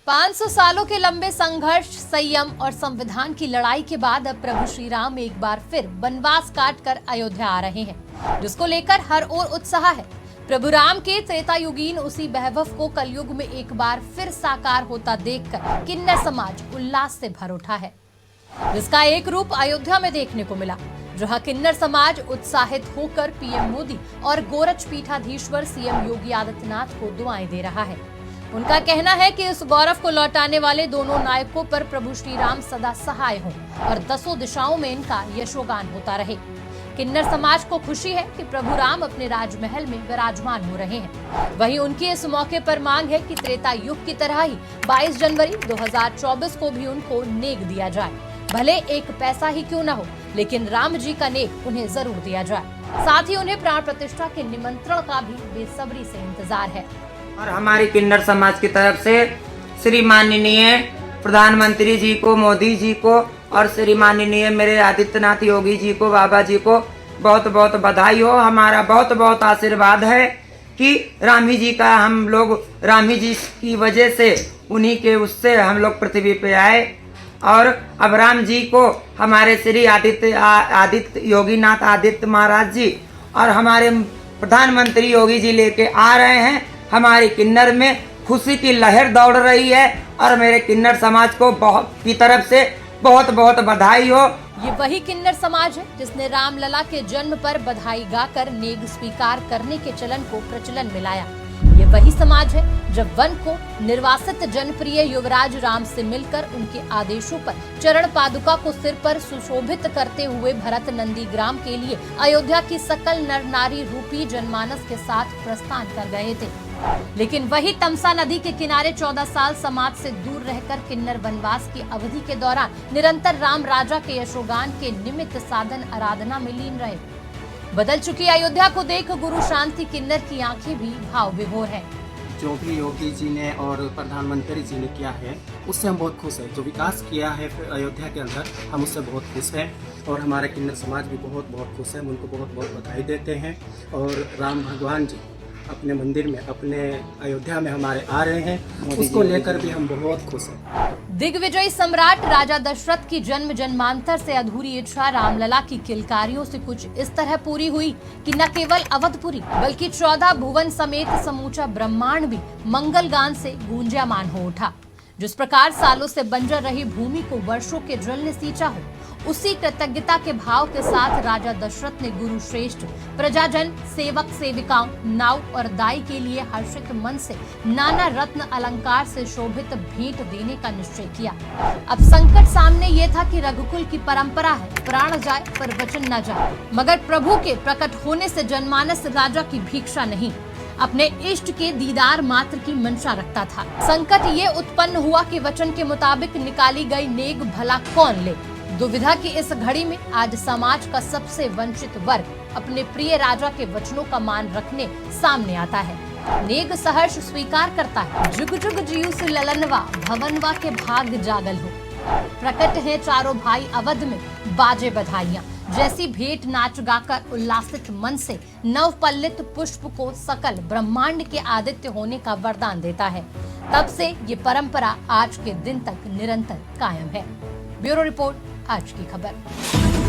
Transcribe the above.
500 सालों के लंबे संघर्ष, संयम और संविधान की लड़ाई के बाद अब प्रभु श्री राम एक बार फिर वनवास काट कर अयोध्या आ रहे हैं, जिसको लेकर हर ओर उत्साह है। प्रभु राम के त्रेता युगीन उसी वैभव को कलयुग में एक बार फिर साकार होता देखकर किन्नर समाज उल्लास से भर उठा है, जिसका एक रूप अयोध्या में देखने को मिला, जहां किन्नर समाज उत्साहित होकर पीएम मोदी और गोरच पीठाधीश्वर सीएम योगी आदित्यनाथ को दुआएं दे रहा है। उनका कहना है कि इस गौरव को लौटाने वाले दोनों नायकों पर प्रभु श्री राम सदा सहाय हों और दसों दिशाओं में इनका यशोगान होता रहे। किन्नर समाज को खुशी है कि प्रभु राम अपने राजमहल में विराजमान हो रहे हैं। वहीं उनकी इस मौके पर मांग है कि त्रेता युग की तरह ही 22 जनवरी 2024 को भी उनको नेक दिया जाए, भले एक पैसा ही क्यों न हो, लेकिन राम जी का नेक उन्हें जरूर दिया जाए। साथ ही उन्हें प्राण प्रतिष्ठा के निमंत्रण का भी बेसब्री से इंतजार है। और हमारी किन्नर समाज की तरफ से श्री माननीय प्रधानमंत्री जी को, मोदी जी को और श्री माननीय मेरे आदित्यनाथ योगी जी को, बाबा जी को बहुत बहुत बधाई हो। हमारा बहुत बहुत आशीर्वाद है कि रामी जी का, हम लोग रामी जी की वजह से, उन्हीं के उससे हम लोग पृथ्वी पे आए और अब राम जी को हमारे श्री आदित्य योगीनाथ आदित्य महाराज जी और हमारे प्रधानमंत्री योगी जी लेके आ रहे हैं। हमारी किन्नर में खुशी की लहर दौड़ रही है और मेरे किन्नर समाज को की तरफ से बहुत बहुत बधाई हो। ये वही किन्नर समाज है जिसने रामलला के जन्म पर बधाई गाकर नेग स्वीकार करने के चलन को प्रचलन में लाया। ये वही समाज है जब वन को निर्वासित जनप्रिय युवराज राम से मिलकर उनके आदेशों पर चरण पादुका को सिर पर सुशोभित करते हुए भरत नंदी ग्राम के लिए अयोध्या की सकल नर नारी रूपी जनमानस के साथ प्रस्थान कर गए थे। लेकिन वही तमसा नदी के किनारे 14 साल समाज से दूर रहकर किन्नर वनवास की अवधि के दौरान निरंतर राम राजा के यशोगान के निमित्त साधन आराधना में लीन रहे। बदल चुकी अयोध्या को देख गुरु शांति किन्नर की आंखें भी भाव विभोर है। जो भी योगी जी ने और प्रधानमंत्री जी ने किया है उससे हम बहुत खुश हैं। जो विकास किया है अयोध्या के अंदर, हम उससे बहुत खुश हैं और हमारे किन्नर समाज भी बहुत बहुत खुश है। हम उनको बहुत बहुत बधाई देते हैं और राम भगवान जी अपने मंदिर में, अपने अयोध्या में हमारे आ रहे हैं, उसको लेकर भी हम बहुत खुश हैं। दिग्विजयी सम्राट राजा दशरथ की जन्म जन्मांतर से अधूरी इच्छा रामलला की किलकारियों से कुछ इस तरह पूरी हुई कि न केवल अवधपुरी बल्कि 14 भुवन समेत समूचा ब्रह्मांड भी मंगल गान से गूंजायमान हो उठा। जिस प्रकार सालों से बंजर रही भूमि को वर्षों के जल ने सींचा हो, उसी कृतज्ञता के भाव के साथ राजा दशरथ ने गुरु श्रेष्ठ प्रजाजन, सेवक सेविकाओं, नाव और दाई के लिए हर्षित मन से नाना रत्न अलंकार से शोभित भेंट देने का निश्चय किया। अब संकट सामने ये था कि रघुकुल की परंपरा है, प्राण जाए पर वचन न जाए, मगर प्रभु के प्रकट होने से जनमानस राजा की भिक्षा नहीं, अपने इष्ट के दीदार मात्र की मंशा रखता था। संकट ये उत्पन्न हुआ कि वचन के मुताबिक निकाली गई नेग भला कौन ले। दुविधा की इस घड़ी में आज समाज का सबसे वंचित वर्ग अपने प्रिय राजा के वचनों का मान रखने सामने आता है, नेग सहर्ष स्वीकार करता है। जुग जुग जियु से ललनवा, भवनवा के भाग जागल हो। प्रकट है चारों भाई अवध में, बाजे बधाइयां। जैसी भेंट नाच गाकर उल्लासित मन से नव पल्लित पुष्प को सकल ब्रह्मांड के आदित्य होने का वरदान देता है। तब से ये परंपरा आज के दिन तक निरंतर कायम है। ब्यूरो रिपोर्ट, आज की खबर।